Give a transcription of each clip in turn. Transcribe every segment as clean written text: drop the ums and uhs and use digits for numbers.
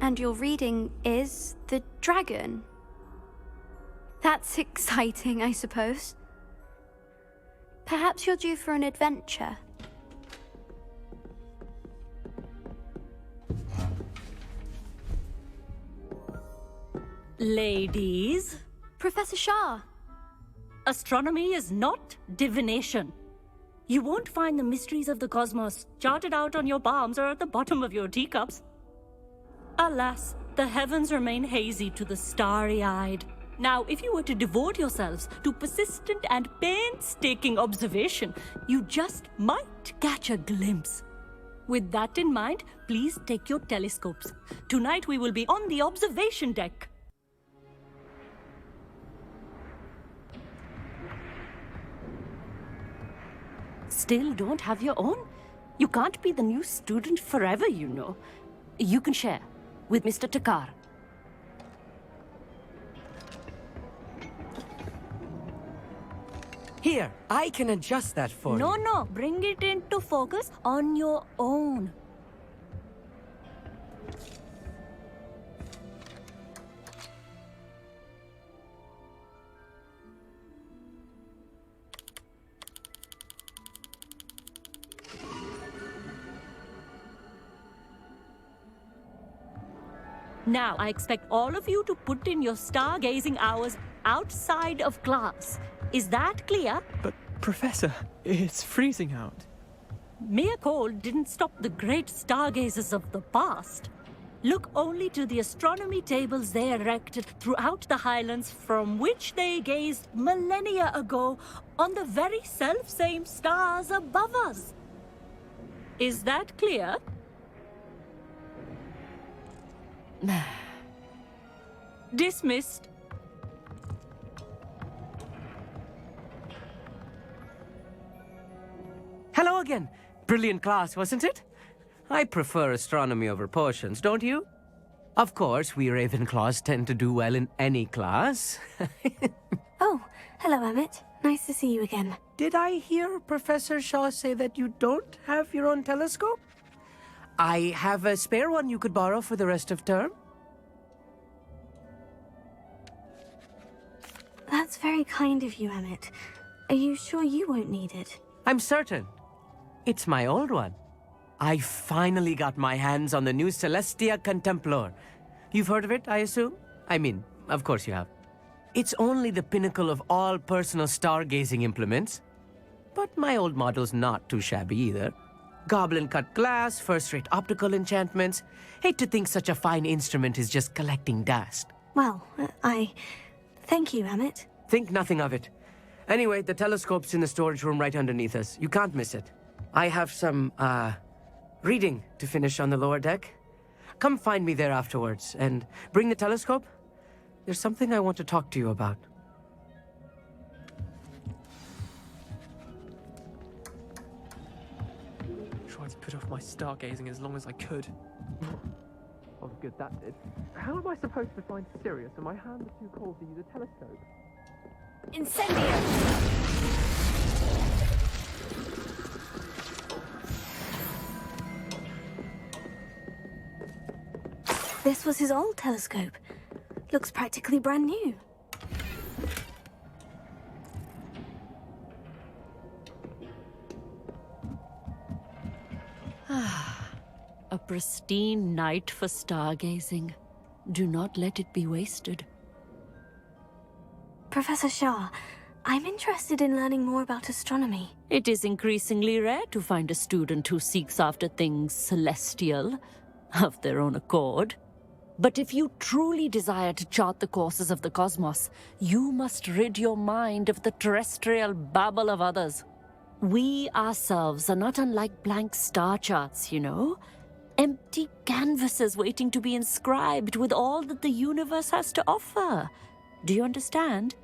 And your reading is the dragon. That's exciting, I suppose. Perhaps you're due for an adventure. Ladies, Professor Shah. astronomy is not divination. You won't find the mysteries of the cosmos charted out on your palms or at the bottom of your teacups. Alas, the heavens remain hazy to the starry-eyed. Now, if you were to devote yourselves to persistent and painstaking observation, you just might catch a glimpse. With that in mind, please take your telescopes. Tonight we will be on the observation deck. Still don't have your own? You can't be the new student forever, you know. You can share with Mr. Takar. Here, I can adjust that for you. No, bring it into focus on your own. Now, I expect all of you to put in your stargazing hours outside of class. Is that clear? But, Professor, it's freezing out. Mere cold didn't stop the great stargazers of the past. Look only to the astronomy tables they erected throughout the highlands from which they gazed millennia ago on the very self-same stars above us. Is that clear? Dismissed. Hello again. Brilliant class, wasn't it? I prefer astronomy over potions, don't you? Of course, we Ravenclaws tend to do well in any class. Oh, hello, Amit. Nice to see you again. Did I hear Professor Shaw say that you don't have your own telescope? I have a spare one you could borrow for the rest of term. That's very kind of you, Amit. Are you sure you won't need it? I'm certain. It's my old one. I finally got my hands on the new Celestia Contemplor. You've heard of it, I assume? I mean, of course you have. It's only the pinnacle of all personal stargazing implements. But my old model's not too shabby either. Goblin-cut glass, first-rate optical enchantments. Hate to think such a fine instrument is just collecting dust. Well, Thank you, Amit. Think nothing of it. Anyway, the telescope's in the storage room right underneath us. You can't miss it. I have some, reading to finish on the lower deck. Come find me there afterwards, and bring the telescope. There's something I want to talk to you about. Tried to put off my stargazing as long as I could. Oh, good that did. How am I supposed to find Sirius when my hands are too cold to use a telescope? Incendio! This was his old telescope. Looks practically brand new. A pristine night for stargazing. Do not let it be wasted. Professor Shah, I'm interested in learning more about astronomy. It is increasingly rare to find a student who seeks after things celestial, of their own accord. But if you truly desire to chart the courses of the cosmos, you must rid your mind of the terrestrial babble of others. We ourselves are not unlike blank star charts, you know? Empty canvases waiting to be inscribed with all that the universe has to offer. Do you understand?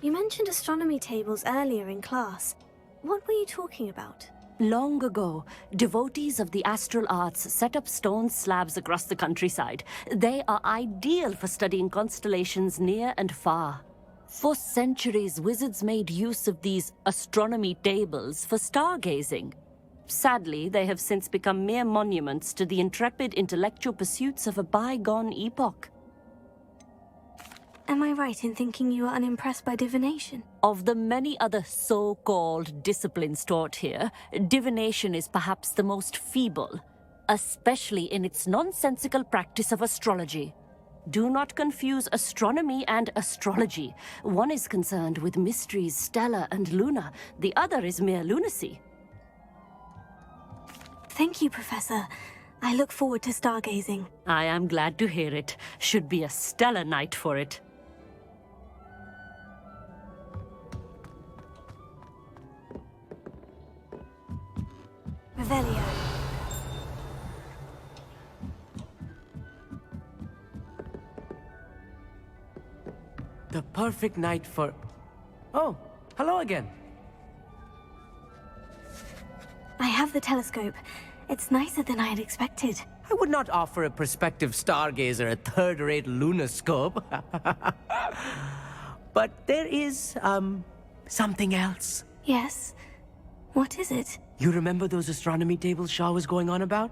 You mentioned astronomy tables earlier in class. What were you talking about? Long ago, devotees of the astral arts set up stone slabs across the countryside. They are ideal for studying constellations near and far. For centuries, wizards made use of these astronomy tables for stargazing. Sadly, they have since become mere monuments to the intrepid intellectual pursuits of a bygone epoch. Am I right in thinking you are unimpressed by divination? Of the many other so-called disciplines taught here, divination is perhaps the most feeble, especially in its nonsensical practice of astrology. Do not confuse astronomy and astrology. One is concerned with mysteries stellar and lunar, the other is mere lunacy. Thank you, Professor. I look forward to stargazing. I am glad to hear it. Should be a stellar night for it. Revelio. The perfect night for... Oh, hello again. I have the telescope. It's nicer than I had expected. I would not offer a prospective stargazer a third-rate lunoscope. But there is, something else. Yes? What is it? You remember those astronomy tables Shaw was going on about?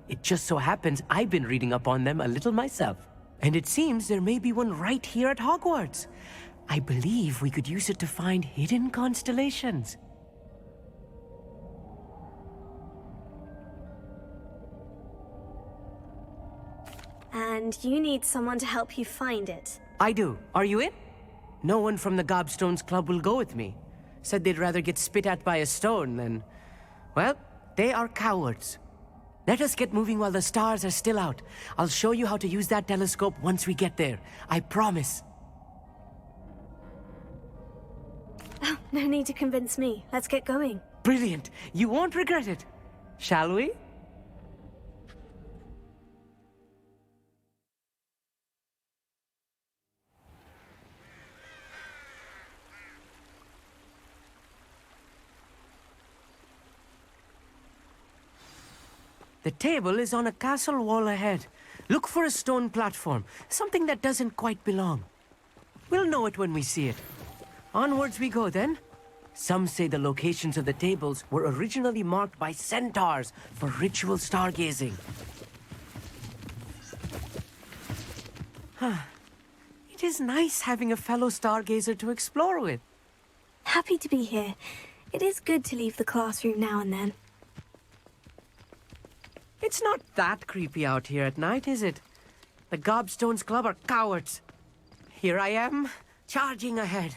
It just so happens I've been reading up on them a little myself. And it seems there may be one right here at Hogwarts. I believe we could use it to find hidden constellations. And you need someone to help you find it. I do. Are you in? No one from the Gobstones Club will go with me. Said they'd rather get spit at by a stone than... Well, they are cowards. Let us get moving while the stars are still out. I'll show you how to use that telescope once we get there. I promise. Oh, no need to convince me. Let's get going. Brilliant. You won't regret it. Shall we? The table is on a castle wall ahead. Look for a stone platform, something that doesn't quite belong. We'll know it when we see it. Onwards we go then. Some say the locations of the tables were originally marked by centaurs for ritual stargazing. It is nice having a fellow stargazer to explore with. Happy to be here. It is good to leave the classroom now and then. It's not that creepy out here at night, is it? The Gobstones Club are cowards. Here I am, charging ahead.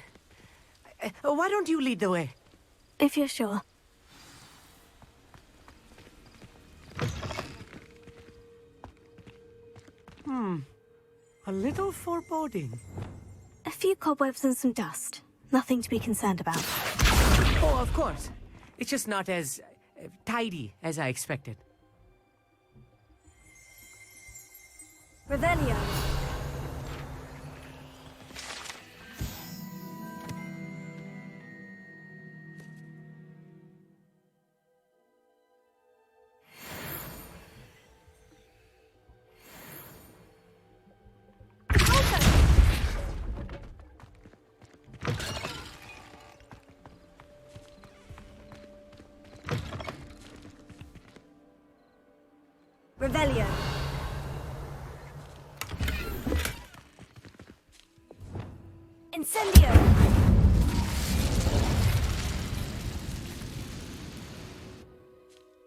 Why don't you lead the way? If you're sure. A little foreboding. A few cobwebs and some dust. Nothing to be concerned about. Oh, of course. It's just not as tidy as I expected. Revelio. Revelio. Incendio.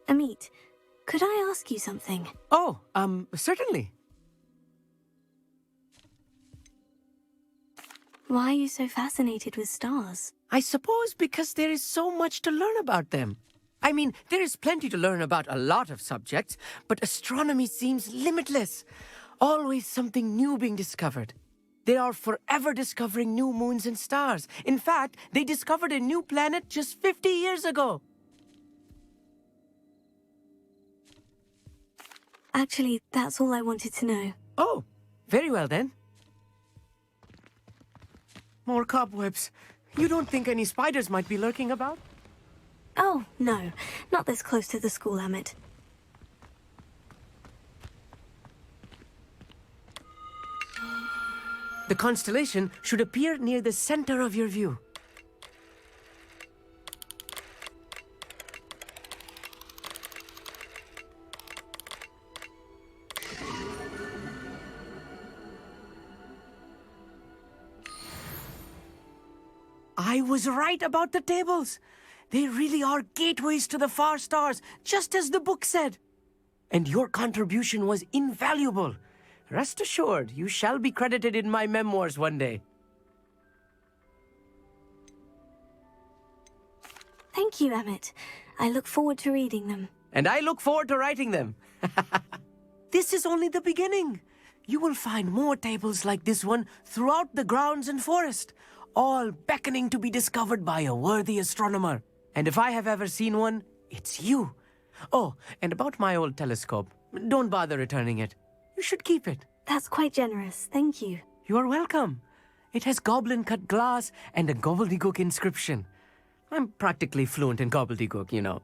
Amit, could I ask you something? Oh, certainly. Why are you so fascinated with stars? I suppose because there is so much to learn about them. I mean, there is plenty to learn about a lot of subjects, but astronomy seems limitless. Always something new being discovered. They are forever discovering new moons and stars. In fact, they discovered a new planet just 50 years ago. Actually, that's all I wanted to know. Oh, very well then. More cobwebs. You don't think any spiders might be lurking about? Oh, no. Not this close to the school, Amit. The constellation should appear near the center of your view. I was right about the tables. They really are gateways to the far stars, just as the book said. And your contribution was invaluable. Rest assured, you shall be credited in my memoirs one day. Thank you, Amit. I look forward to reading them. And I look forward to writing them. This is only the beginning. You will find more tables like this one throughout the grounds and forest, all beckoning to be discovered by a worthy astronomer. And if I have ever seen one, it's you. Oh, and about my old telescope, don't bother returning it. You should keep it. That's quite generous. Thank you. You are welcome. It has goblin-cut glass and a gobbledygook inscription. I'm practically fluent in gobbledygook, you know.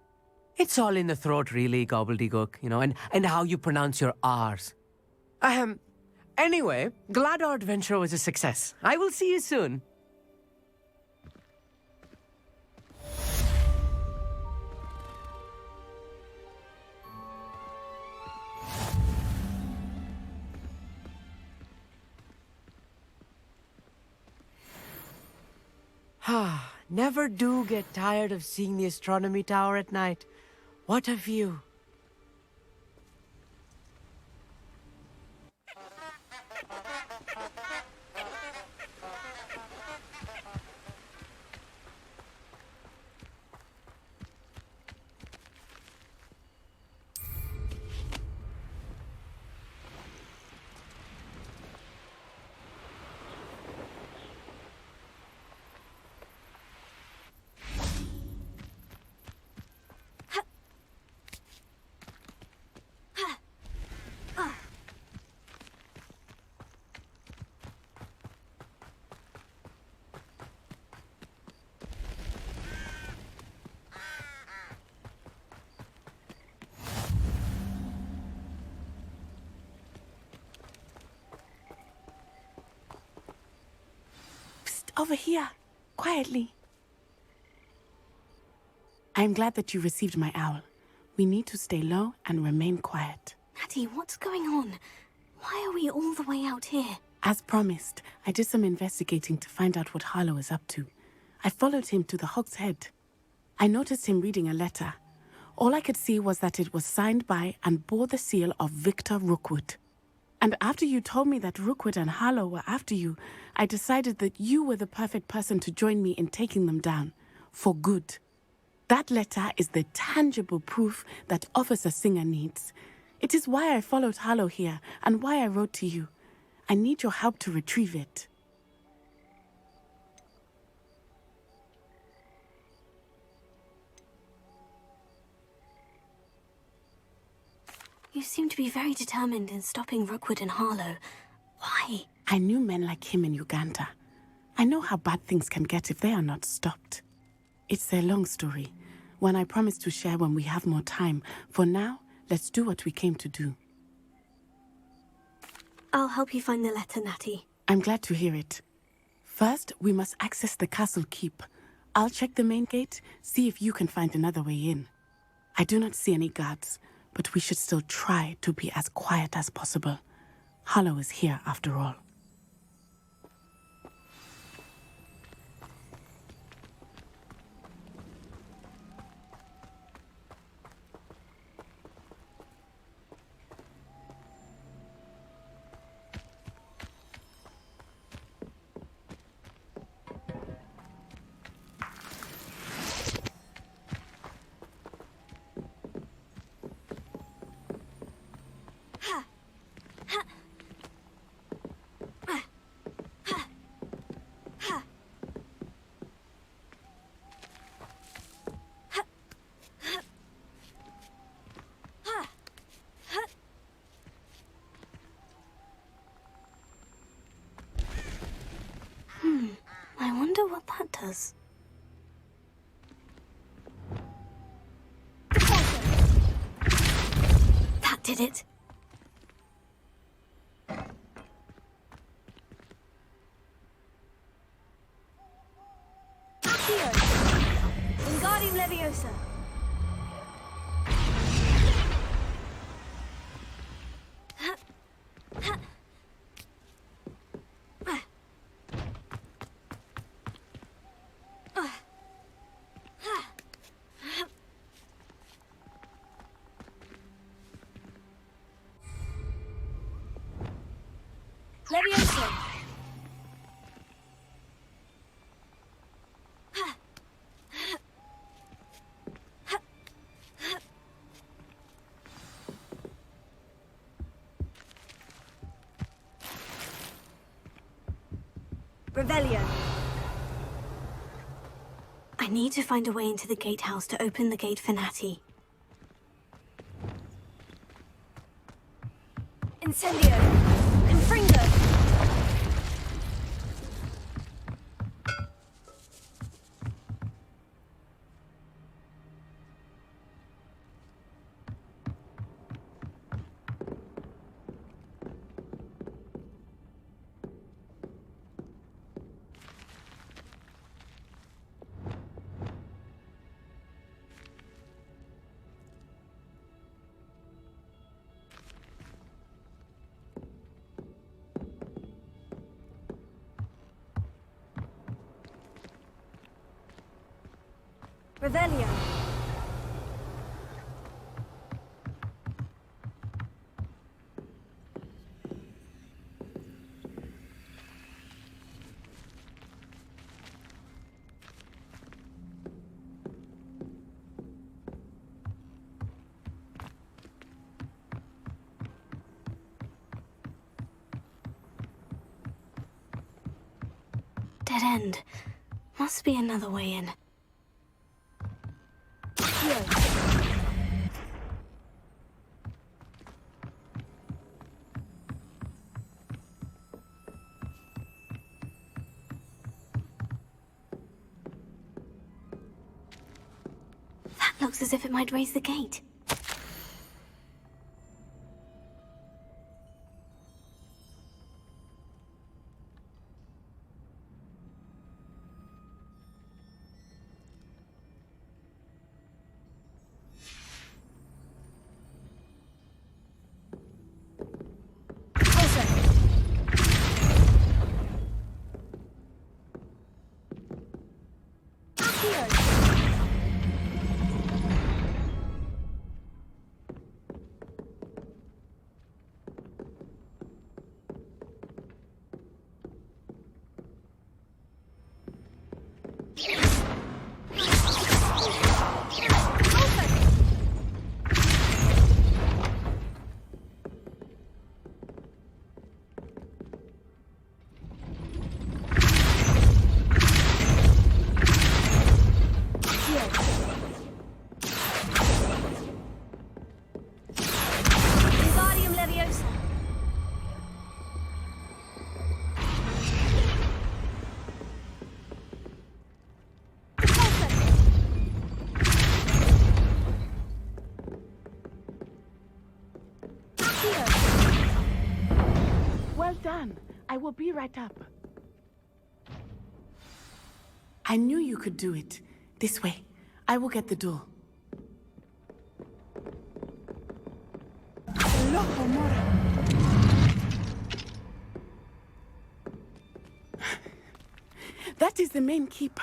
It's all in the throat, really, gobbledygook, you know, and how you pronounce your R's. Anyway, glad our adventure was a success. I will see you soon. Never do get tired of seeing the astronomy tower at night. What a view. Over here, quietly. I'm glad that you received my owl. We need to stay low and remain quiet. Natty, what's going on? Why are we all the way out here? As promised, I did some investigating to find out what Harlow is up to. I followed him to the Hog's Head. I noticed him reading a letter. All I could see was that it was signed by and bore the seal of Victor Rookwood. And after you told me that Rookwood and Harlow were after you, I decided that you were the perfect person to join me in taking them down. For good. That letter is the tangible proof that Officer Singer needs. It is why I followed Harlow here and why I wrote to you. I need your help to retrieve it. You seem to be very determined in stopping Rookwood and Harlow. Why? I knew men like him in Uganda. I know how bad things can get if they are not stopped. It's a long story, one I promise to share when we have more time. For now, let's do what we came to do. I'll help you find the letter, Natty. I'm glad to hear it. First, we must access the castle keep. I'll check the main gate, see if you can find another way in. I do not see any guards, but we should still try to be as quiet as possible. Harlow is here after all. I wonder what that does. That did it. Accio! Wingardium Leviosa! Leviosa! Revelio. I need to find a way into the gatehouse to open the gate for Natty. Incendio. Confringo. Revelio. Dead end. Must be another way in. That looks as if it might raise the gate. Well done. I will be right up. I knew you could do it. This way. I will get the door. Loco, Mora. That is the main keep.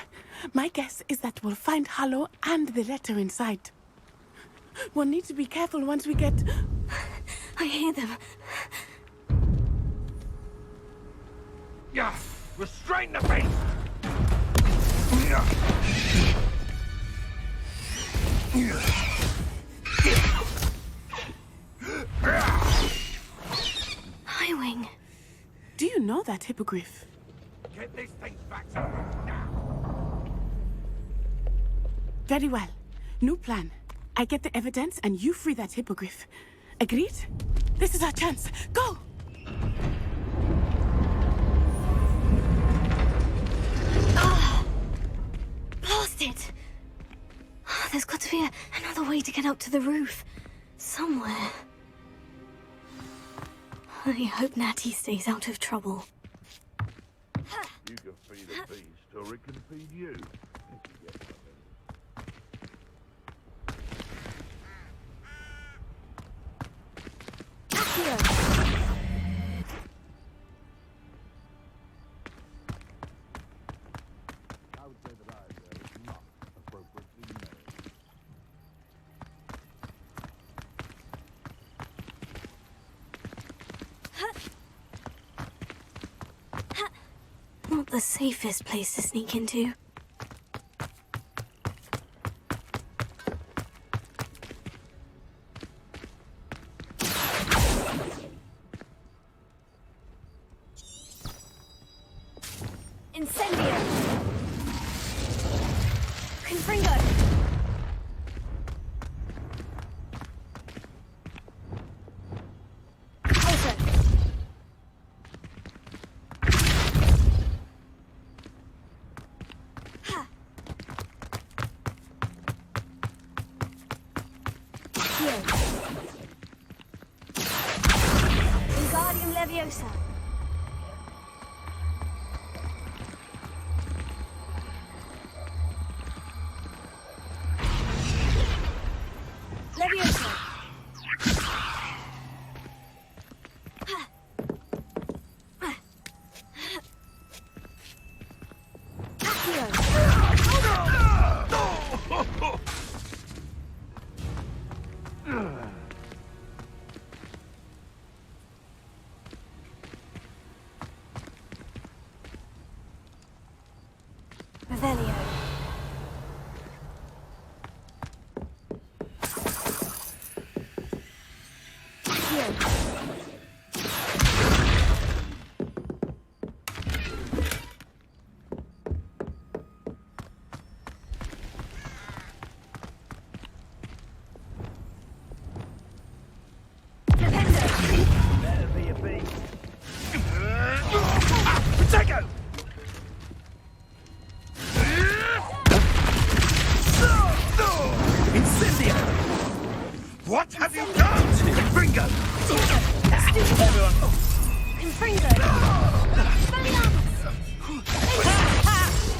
My guess is that we'll find Harlow and the letter inside. We'll need to be careful once we get... I hear them. Yeah, restrain the beast! Highwing. Do you know that hippogriff? Get this thing back to us now! Very well. New plan. I get the evidence and you free that hippogriff. Agreed? This is our chance. Go! Blasted! There's got to be another way to get up to the roof. Somewhere. I hope Natty stays out of trouble. You can feed a beast, or it can feed you. I would say that I was not appropriately named. Not the safest place to sneak into. Incendio! Confringo! Also. Ha! Here. Wingardium Leviosa. Leviosa. Accio. Revelio. Protego! Incendio! What have you done? Confringo! Confringo.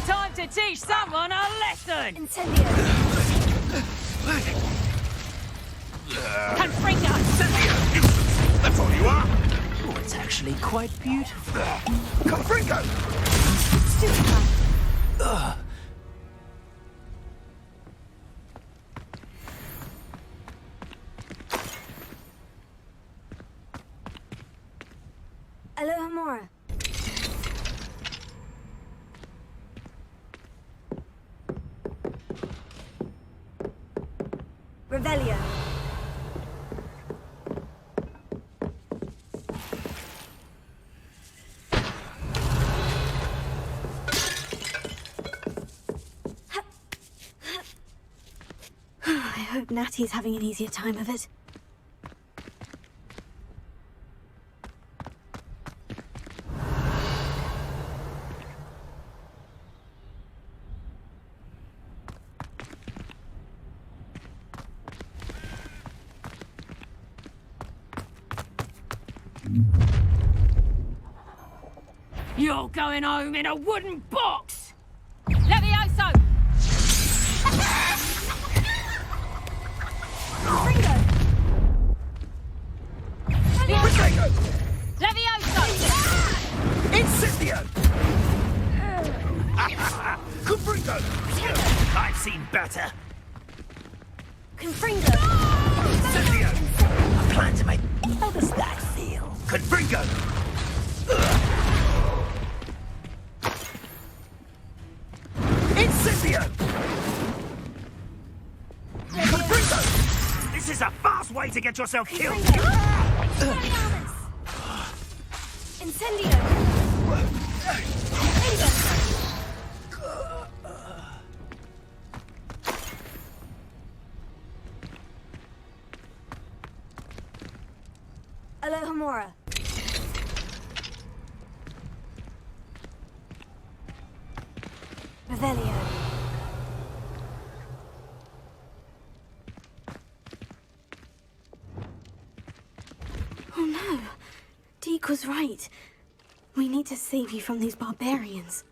Time to teach someone a lesson! Incendio. Confringo! Incendio! That's all you are! Oh, it's actually quite beautiful. Confringo! Stupefy. Alohomora. Revelio. I hope Natty's having an easier time of it. You're going home in a wooden box! Levioso! Ringo! Protego! Levioso! Incendio! Confringo! I've seen better. Confringo! Incendio! I plan to make... How does that feel? Confringo! Incendio! Confringo! This is a fast way to get yourself killed! Incendio! Alohomora. Revelio. Oh no. Deke was right. We need to save you from these barbarians.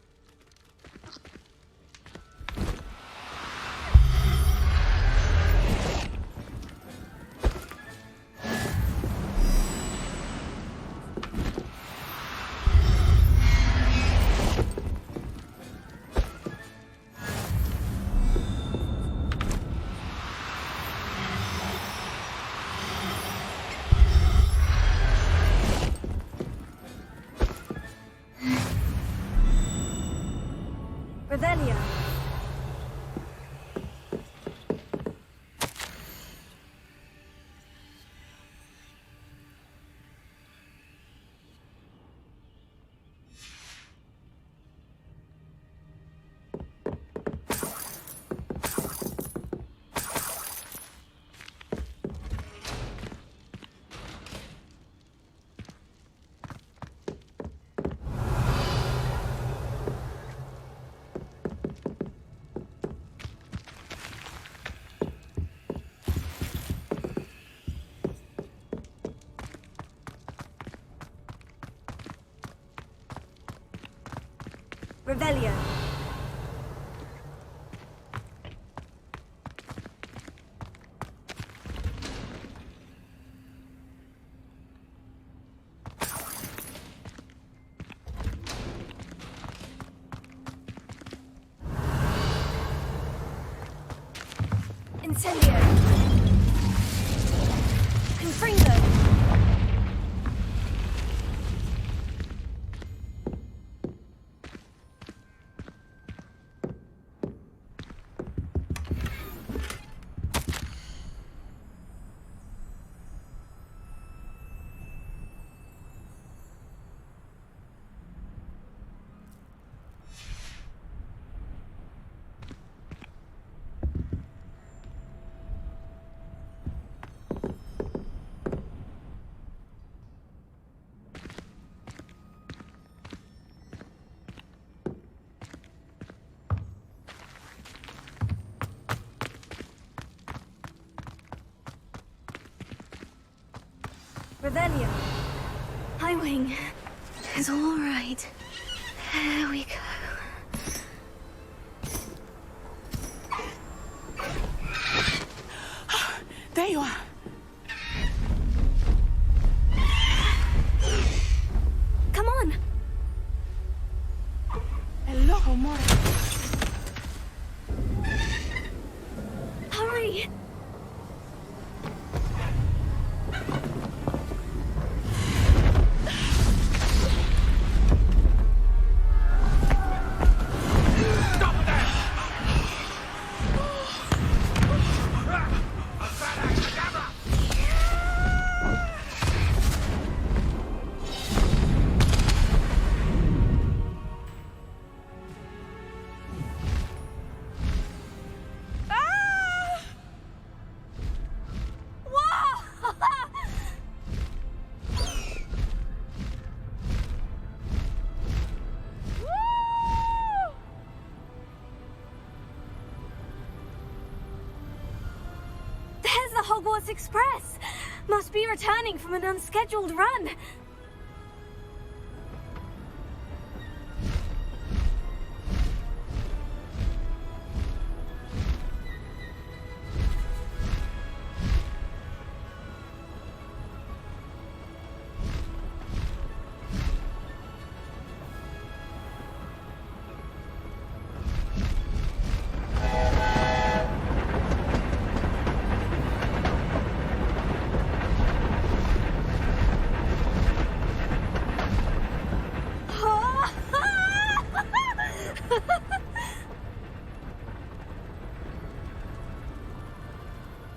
Revelio. Revelio. Incendio. Confringo. Revelio. High wing. It's all right. There we go. There you are. Come on. Hello, amore. Hurry. There's the Hogwarts Express! Must be returning from an unscheduled run.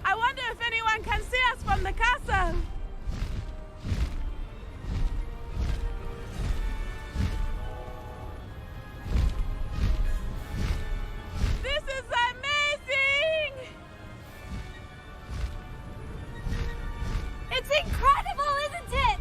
I wonder if anyone can see us from the castle. This is amazing! It's incredible, isn't it?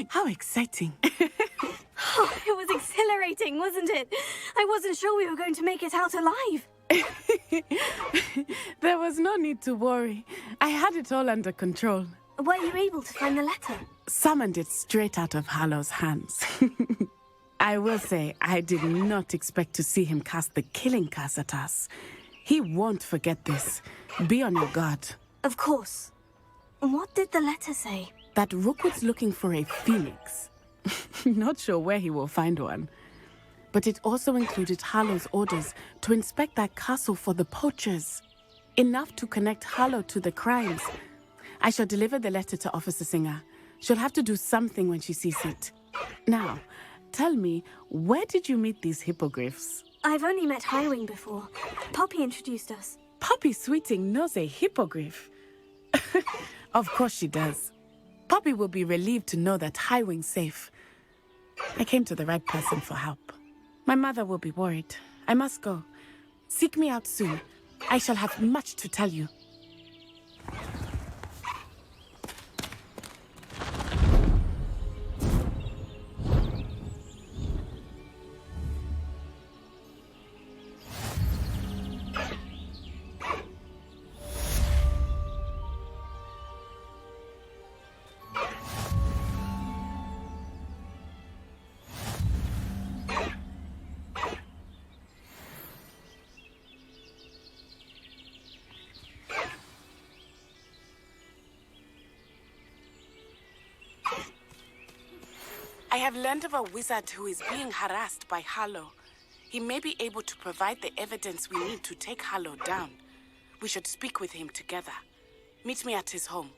How exciting. Oh, it was exhilarating, wasn't it? I wasn't sure we were going to make it out alive. There was no need to worry. I had it all under control. Were you able to find the letter? Summoned it straight out of Harlow's hands. I will say, I did not expect to see him cast the killing curse at us. He won't forget this. Be on your guard. Of course. What did the letter say? That Rookwood's looking for a phoenix. Not sure where he will find one. But it also included Harlow's orders to inspect that castle for the poachers. Enough to connect Harlow to the crimes. I shall deliver the letter to Officer Singer. She'll have to do something when she sees it. Now, tell me, where did you meet these hippogriffs? I've only met Highwing before. Poppy introduced us. Poppy Sweeting knows a hippogriff. Of course she does. Poppy will be relieved to know that Highwing's safe. I came to the right person for help. My mother will be worried. I must go. Seek me out soon. I shall have much to tell you. I have learned of a wizard who is being harassed by Harlow. He may be able to provide the evidence we need to take Harlow down. We should speak with him together. Meet me at his home.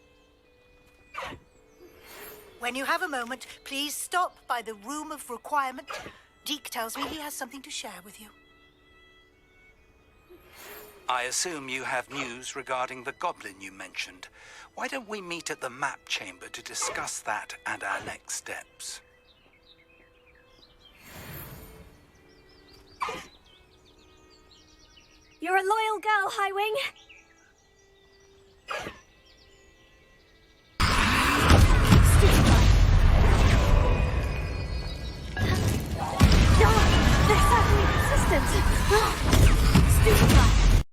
When you have a moment, please stop by the Room of Requirement. Deke tells me he has something to share with you. I assume you have news regarding the goblin you mentioned. Why don't we meet at the map chamber to discuss that and our next steps? You're a loyal girl, Highwing. They're certainly persistent. Stupefy.